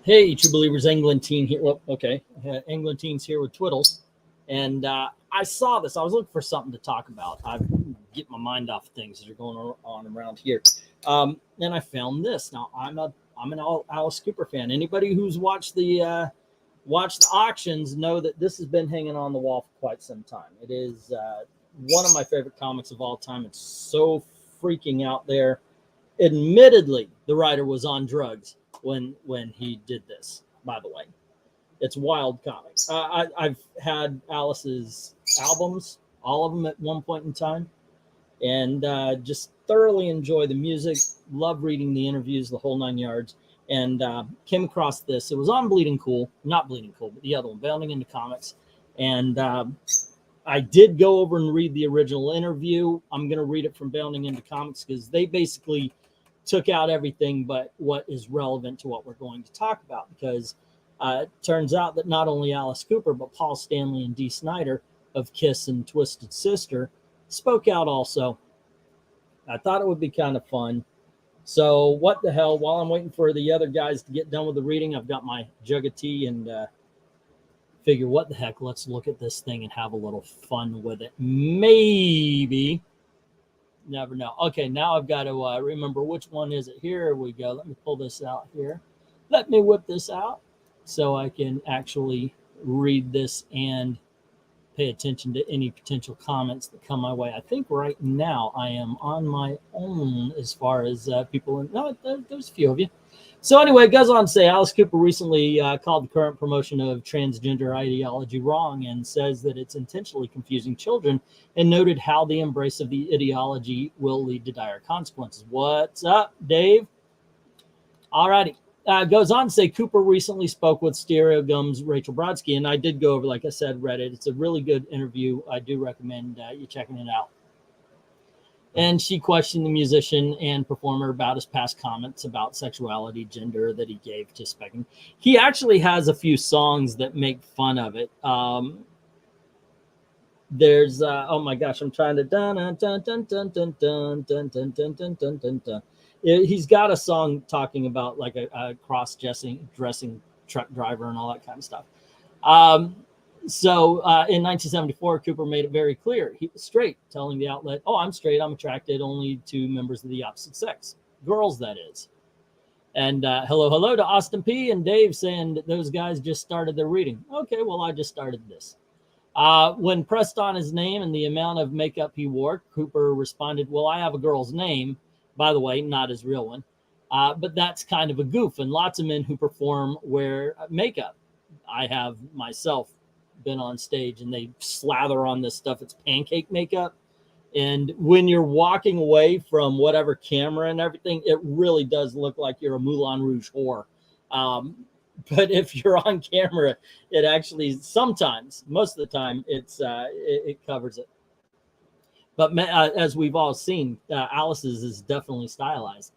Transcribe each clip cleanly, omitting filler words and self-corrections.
Hey, True Believers, Englantine here. Well, okay, Englantine's here with Twiddles, and I saw this. I was looking for something to talk about. I get my mind off things that are going on around here, and I found this. Now, I'm an Alice Cooper fan. Anybody who's watched the auctions know that this has been hanging on the wall for quite some time. It is one of my favorite comics of all time. It's so freaking out there. Admittedly, the writer was on drugs when he did this, by the way. It's wild comics. I've had Alice's albums, all of them at one point in time, and just thoroughly enjoy the music, love reading the interviews, the whole 9 yards, and came across this. It was on not Bleeding Cool, but the other one, Bounding into Comics, and I did go over and read the original interview. I'm going to read it from Bounding into Comics because they basically took out everything but what is relevant to what we're going to talk about, because it turns out that not only Alice Cooper, but Paul Stanley and Dee Snider of Kiss and Twisted Sister spoke out also. I thought it would be kind of fun. So what the hell, while I'm waiting for the other guys to get done with the reading, I've got my jug of tea and figure what the heck, let's look at this thing and have a little fun with it. Maybe. Never know. Okay, now I've got to remember which one is it. Here we go. Let me pull this out here. Let me whip this out so I can actually read this and pay attention to any potential comments that come my way. I think right now I am on my own as far as people. No, there's a few of you. So anyway, it goes on to say Alice Cooper recently called the current promotion of transgender ideology wrong and says that it's intentionally confusing children, and noted how the embrace of the ideology will lead to dire consequences. What's up, Dave? All righty. Goes on to say Cooper recently spoke with Stereo Gum's Rachel Brodsky, and I did go over, like I said, read it. It's a really good interview. I do recommend you checking it out. And she questioned the musician and performer about his past comments about sexuality, gender that he gave to Specking. He actually has a few songs that make fun of it. There's oh my gosh, I'm trying to dun dun dun dun dun dun dun dun dun dun dun dun dun dun. He's got a song talking about like a cross-dressing truck driver and all that kind of stuff. So in 1974, Cooper made it very clear he was straight, telling the outlet, "Oh, I'm straight. I'm attracted only to members of the opposite sex, girls, that is." And hello to Austin P. and Dave saying that those guys just started their reading. Okay, well, I just started this. When pressed on his name and the amount of makeup he wore, Cooper responded, "Well, I have a girl's name, by the way, not his real one, but that's kind of a goof, and lots of men who perform wear makeup. I have myself been on stage and they slather on this stuff. It's pancake makeup, and when you're walking away from whatever camera and everything, it really does look like you're a Moulin Rouge whore. But if you're on camera, it actually sometimes, most of the time, it covers it. But as we've all seen, Alice's is definitely stylized.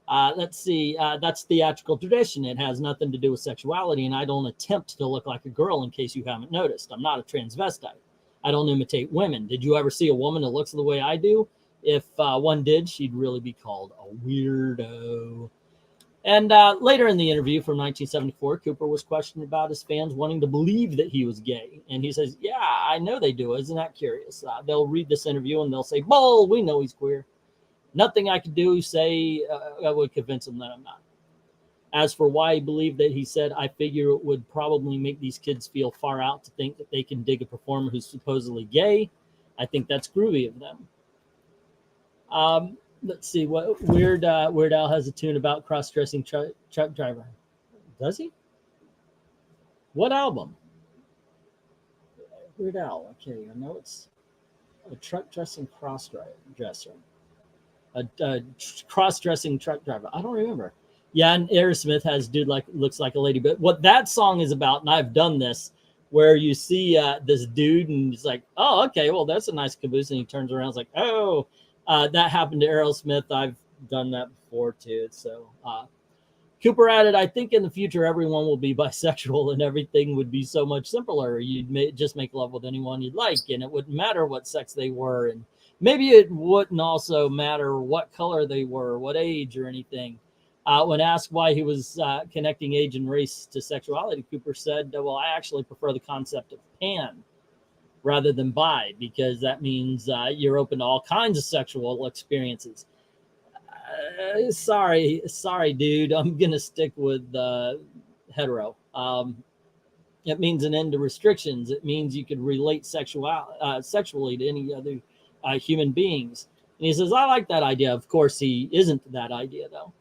Let's see. That's theatrical tradition. It has nothing to do with sexuality, and I don't attempt to look like a girl, in case you haven't noticed. I'm not a transvestite. I don't imitate women. Did you ever see a woman that looks the way I do? If one did, she'd really be called a weirdo." And later in the interview from 1974, Cooper was questioned about his fans wanting to believe that he was gay. And he says, "Yeah, I know they do. Isn't that curious? They'll read this interview and they'll say, 'Bull, we know he's queer.' Nothing I could do, say, I would convince him that I'm not." As for why he believed that, he said, "I figure it would probably make these kids feel far out to think that they can dig a performer who's supposedly gay. I think that's groovy of them." Let's see. What Weird Al has a tune about cross-dressing truck driver. Does he? What album? Weird Al. Okay, I know it's a truck-dressing cross-dresser. A cross-dressing truck driver. I don't remember. Yeah, and Aerosmith has "Dude Looks Like a Lady." But what that song is about, and I've done this, where you see this dude and he's like, "Oh, okay, well, that's a nice caboose," and he turns around, it's like, "Oh." That happened to Aerosmith. I've done that before too. So Cooper added, "I think in the future everyone will be bisexual and everything would be so much simpler. You'd just make love with anyone you'd like, and it wouldn't matter what sex they were, and maybe it wouldn't also matter what color they were, what age or anything. When asked why he was connecting age and race to sexuality, Cooper said, well, I actually prefer the concept of pan rather than bi, because that means you're open to all kinds of sexual experiences. Sorry, dude. I'm going to stick with hetero. It means an end to restrictions. It means you could relate sexually to any other human beings. And he says, I like that idea. Of course, he isn't that idea, though.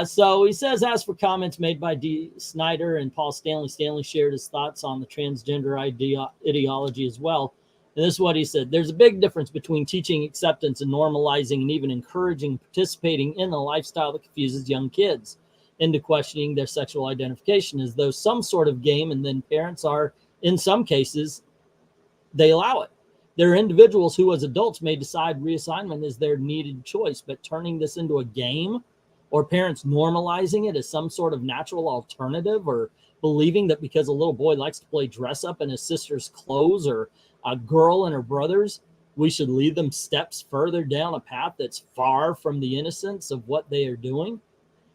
So he says, as for comments made by D. Snyder and Paul Stanley, Stanley shared his thoughts on the transgender ideology as well. And this is what he said. There's a big difference between teaching acceptance and normalizing and even encouraging participating in a lifestyle that confuses young kids into questioning their sexual identification as though some sort of game, and then parents are, in some cases, they allow it. There are individuals who, as adults, may decide reassignment is their needed choice, but turning this into a game, or parents normalizing it as some sort of natural alternative, or believing that because a little boy likes to play dress up in his sister's clothes, or a girl and her brothers, we should lead them steps further down a path that's far from the innocence of what they are doing.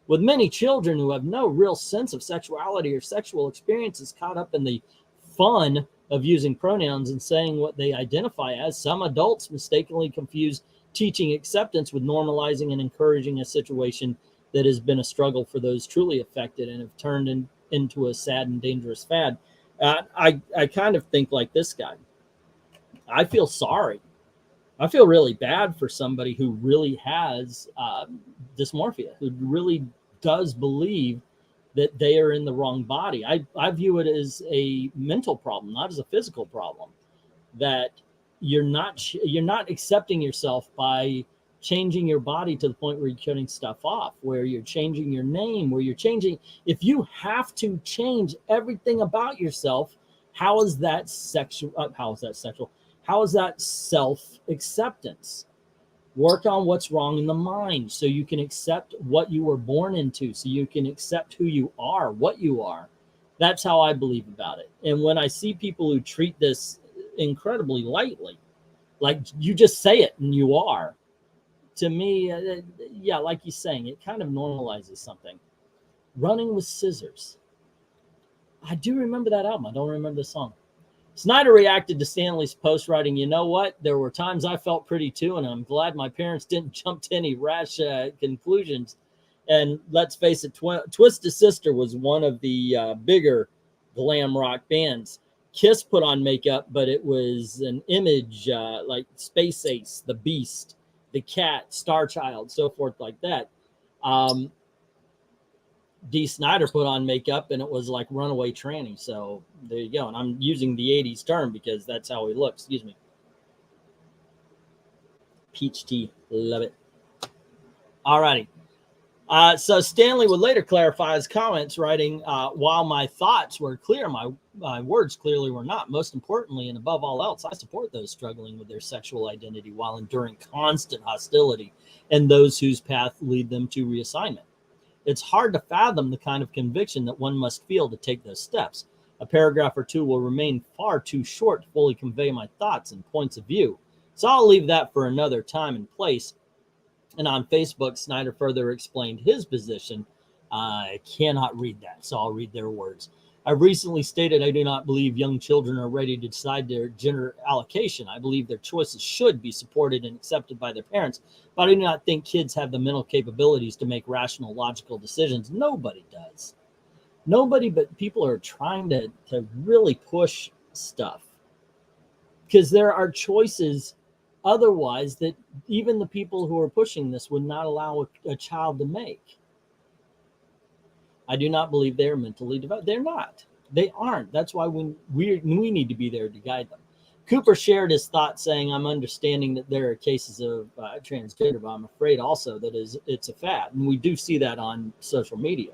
With many children who have no real sense of sexuality or sexual experiences caught up in the fun of using pronouns and saying what they identify as, some adults mistakenly confuse teaching acceptance with normalizing and encouraging a situation that has been a struggle for those truly affected and have turned into a sad and dangerous fad. I kind of think like this guy. I feel sorry. I feel really bad for somebody who really has dysmorphia, who really does believe that they are in the wrong body. I view it as a mental problem, not as a physical problem. That you're not accepting yourself by changing your body to the point where you're cutting stuff off, where you're changing your name, where you're changing. If you have to change everything about yourself, how is that sexual? How is that sexual? How is that self-acceptance? Work on what's wrong in the mind so you can accept what you were born into, so you can accept who you are, what you are. That's how I believe about it. And when I see people who treat this incredibly lightly, like you just say it and you are, to me, yeah, like he's saying, it kind of normalizes something. Running with Scissors. I do remember that album. I don't remember the song. Snyder reacted to Stanley's post, writing, you know what? There were times I felt pretty too, and I'm glad my parents didn't jump to any rash conclusions. And let's face it, Twisted Sister was one of the bigger glam rock bands. Kiss put on makeup, but it was an image like Space Ace, The Beast, The Cat, Star Child, so forth like that. D. Snyder put on makeup, and it was like Runaway Tranny. So there you go. And I'm using the 80s term because that's how he looks. Excuse me. Peach tea. Love it. All righty. So Stanley would later clarify his comments, writing, while my thoughts were clear, my words clearly were not. Most importantly, and above all else, I support those struggling with their sexual identity while enduring constant hostility and those whose path lead them to reassignment. It's hard to fathom the kind of conviction that one must feel to take those steps. A paragraph or two will remain far too short to fully convey my thoughts and points of view. So I'll leave that for another time and place. And on Facebook, Snyder further explained his position. I cannot read that, so I'll read their words. I've recently stated I do not believe young children are ready to decide their gender allocation. I believe their choices should be supported and accepted by their parents, but I do not think kids have the mental capabilities to make rational, logical decisions. Nobody does. Nobody, but people are trying to really push stuff because there are choices otherwise that even the people who are pushing this would not allow a child to make. I do not believe they're mentally developed. They're not. They aren't. That's why we need to be there to guide them. Cooper shared his thoughts, saying, I'm understanding that there are cases of transgender, but I'm afraid also that it's a fad. And we do see that on social media.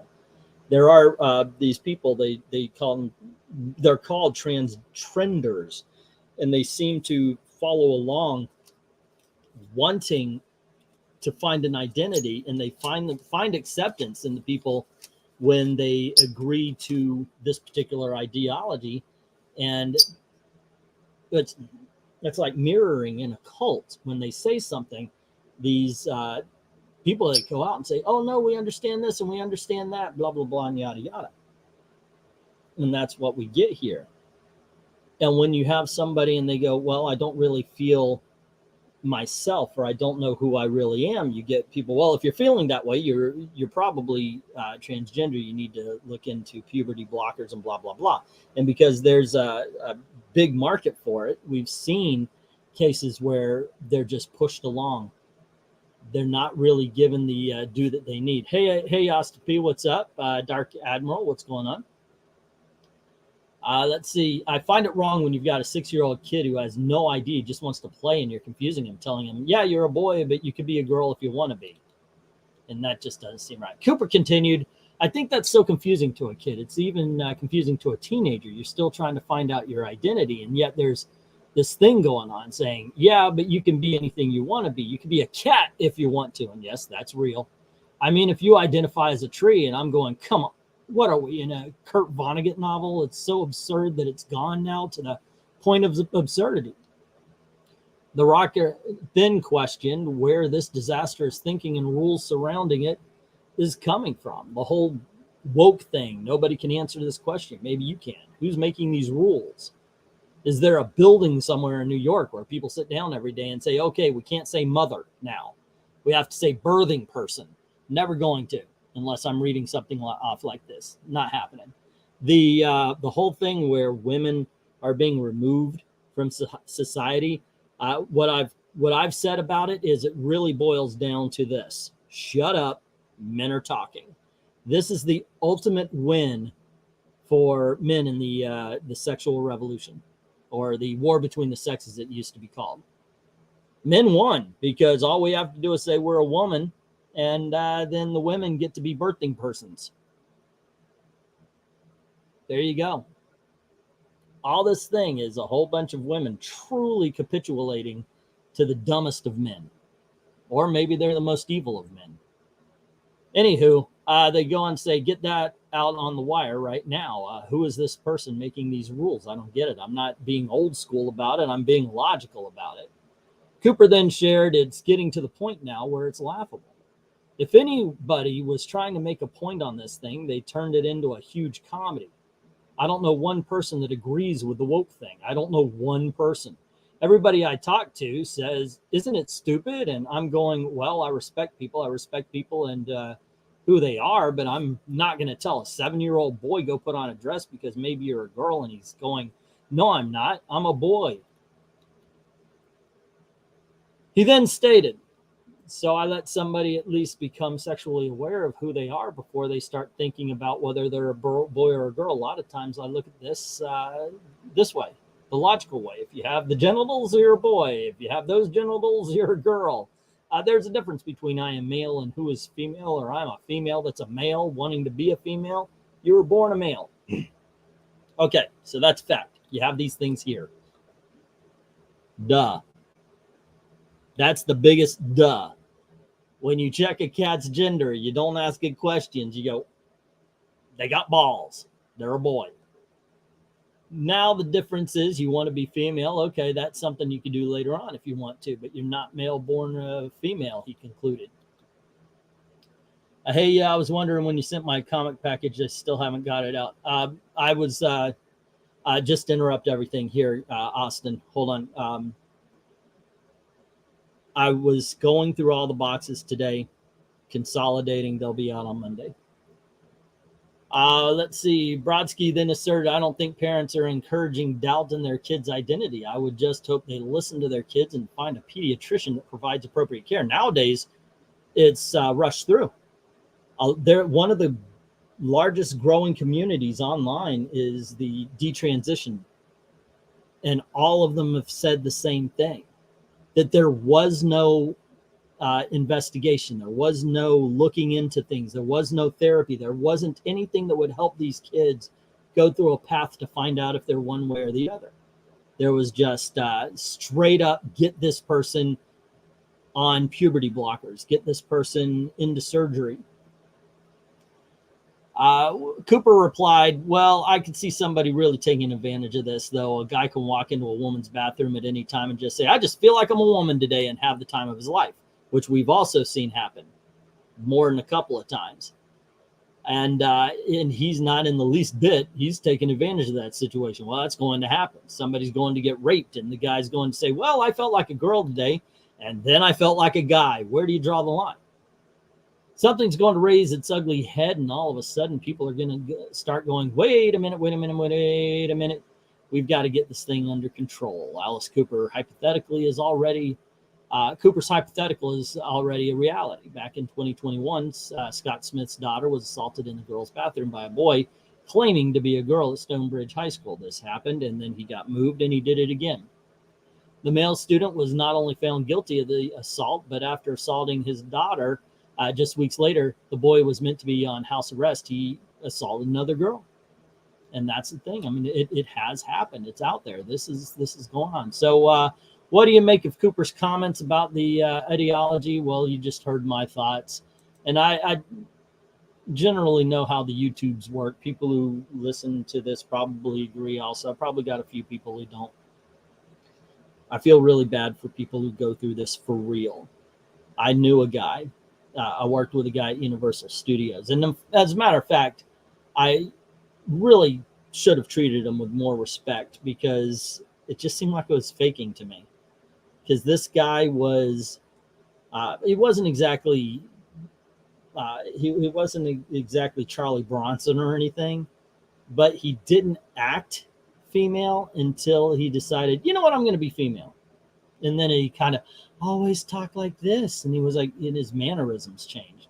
There are these people, they're called trenders, and they seem to follow along wanting to find an identity, and they find acceptance in the people when they agree to this particular ideology. And it's like mirroring in a cult. When they say something, these people that go out and say, oh, no, we understand this and we understand that, blah, blah, blah, and yada, yada. And that's what we get here. And when you have somebody and they go, well, I don't really feel myself, or I don't know who I really am, you get people, well, if you're feeling that way, you're probably transgender. You need to look into puberty blockers and blah, blah, blah. And because there's a big market for it, we've seen cases where they're just pushed along. They're not really given the due that they need. Hey, Asta P, what's up? Dark Admiral, what's going on? Let's see. I find it wrong when you've got a 6-year-old kid who has no idea, just wants to play, and you're confusing him, telling him, yeah, you're a boy, but you could be a girl if you want to be. And that just doesn't seem right. Cooper continued, I think that's so confusing to a kid. It's even confusing to a teenager. You're still trying to find out your identity, and yet there's this thing going on saying, yeah, but you can be anything you want to be. You can be a cat if you want to. And yes, that's real. I mean, if you identify as a tree, and I'm going, come on. What are we, in a Kurt Vonnegut novel? It's so absurd that it's gone now to the point of absurdity. The Rocker then questioned where this disastrous thinking and rules surrounding it is coming from. The whole woke thing. Nobody can answer this question. Maybe you can. Who's making these rules? Is there a building somewhere in New York where people sit down every day and say, okay, we can't say mother now. We have to say birthing person. Never going to. Unless I'm reading something off like this. Not happening. The whole thing where women are being removed from society, what I've said about it is it really boils down to this. Shut up, men are talking. This is the ultimate win for men in the sexual revolution, or the war between the sexes, it used to be called. Men won, because all we have to do is say we're a woman, and then the women get to be birthing persons. There you go. All this thing is a whole bunch of women truly capitulating to the dumbest of men. Or maybe they're the most evil of men. Anywho, they go and say, get that out on the wire right now. Who is this person making these rules? I don't get it. I'm not being old school about it. I'm being logical about it. Cooper then shared, it's getting to the point now where it's laughable. If anybody was trying to make a point on this thing, they turned it into a huge comedy. I don't know one person that agrees with the woke thing. I don't know one person. Everybody I talk to says, isn't it stupid? And I'm going, well, I respect people. I respect people and who they are, but I'm not going to tell a 7-year-old boy go put on a dress because maybe you're a girl. And he's going, no, I'm not. I'm a boy. He then stated, so I let somebody at least become sexually aware of who they are before they start thinking about whether they're a boy or a girl. A lot of times I look at this this way, the logical way. If you have the genitals, you're a boy. If you have those genitals, you're a girl. There's a difference between I am male and who is female, or I'm a female that's a male wanting to be a female. You were born a male. Okay, so that's fact. You have these things here. Duh. That's the biggest duh. When you check a cat's gender, you don't ask it questions. You go, they got balls. They're a boy. Now the difference is you want to be female. Okay, that's something you can do later on if you want to, but you're not male born female, he concluded. Hey, I was wondering when you sent my comic package, I still haven't got it out. I was just interrupt everything here, Austin. Hold on. I was going through all the boxes today, consolidating. They'll be out on Monday. Let's see. Brodsky then asserted, I don't think parents are encouraging doubt in their kids' identity. I would just hope they listen to their kids and find a pediatrician that provides appropriate care. Nowadays, it's rushed through. One of the largest growing communities online is the detransition. And all of them have said the same thing. That there was no investigation. There was no looking into things. There was no therapy. There wasn't anything that would help these kids go through a path to find out if they're one way or the other. There was just straight up, get this person on puberty blockers, get this person into surgery. Cooper replied, well, I could see somebody really taking advantage of this, though. A guy can walk into a woman's bathroom at any time and just say, I just feel like I'm a woman today, and have the time of his life, which we've also seen happen. more than a couple of times. And he's not in the least bit. He's taking advantage of that situation. Well, that's going to happen. Somebody's going to get raped, and the guy's going to say, well, I felt like a girl today, and then I felt like a guy. Where do you draw the line? Something's going to raise its ugly head, and all of a sudden people are going to start going, wait a minute. We've got to get this thing under control. Alice Cooper hypothetically is already Cooper's hypothetical is already a reality. Back in 2021, Scott Smith's daughter was assaulted in the girls' bathroom by a boy claiming to be a girl at Stonebridge High School. This happened, and then he got moved, and he did it again. The male student was not only found guilty of the assault, but after assaulting his daughter, just weeks later, the boy was meant to be on house arrest. He assaulted another girl. And that's the thing. I mean, it has happened. It's out there. This is going on. So what do you make of Cooper's comments about the ideology? Well, you just heard my thoughts. And I generally know how the YouTubes work. People who listen to this probably agree also. I probably got a few people who don't. I feel really bad for people who go through this for real. I knew a guy. I worked with a guy at Universal Studios. And as a matter of fact, I really should have treated him with more respect, because it just seemed like it was faking to me. Because this guy was, he wasn't exactly, he wasn't exactly Charlie Bronson or anything, but he didn't act female until he decided, you know what, I'm going to be female. And then he kind of always talked like this, and he was like, and his mannerisms changed.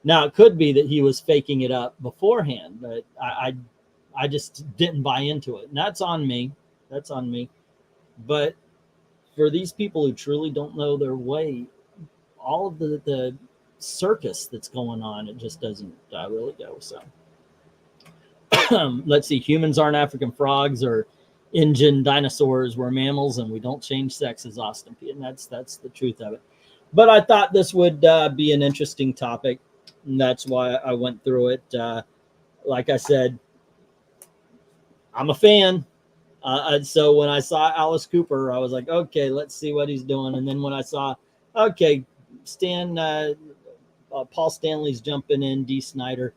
Now, it could be that he was faking it up beforehand, but I just didn't buy into it. And that's on me. That's on me. But for these people who truly don't know their way, all of the circus that's going on, it just doesn't really go. So let's see. Humans aren't African frogs or Indian dinosaurs. We're mammals, and we don't change sexes, Austin P. And that's the truth of it. But I thought this would be an interesting topic, and that's why I went through it. Like I said, I'm a fan. So when I saw Alice Cooper, I was like, okay, let's see what he's doing. And then when I saw, okay, Paul Stanley's jumping in, Dee Snider.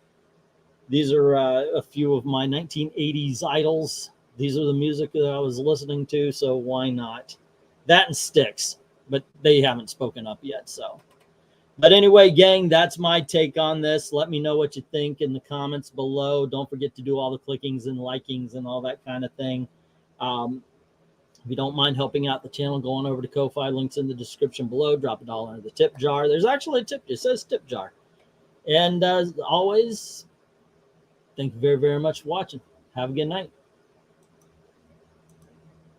These are a few of my 1980s idols. These are the music that I was listening to, so why not? That and Styx, but they haven't spoken up yet. So, but anyway, gang, that's my take on this. Let me know what you think in the comments below. Don't forget to do all the clickings and likings and all that kind of thing. If you don't mind helping out the channel, go on over to Ko-Fi. Links in the description below. Drop $1 into the tip jar. There's actually a tip. It says tip jar. And as always, thank you very, very much for watching. Have a good night.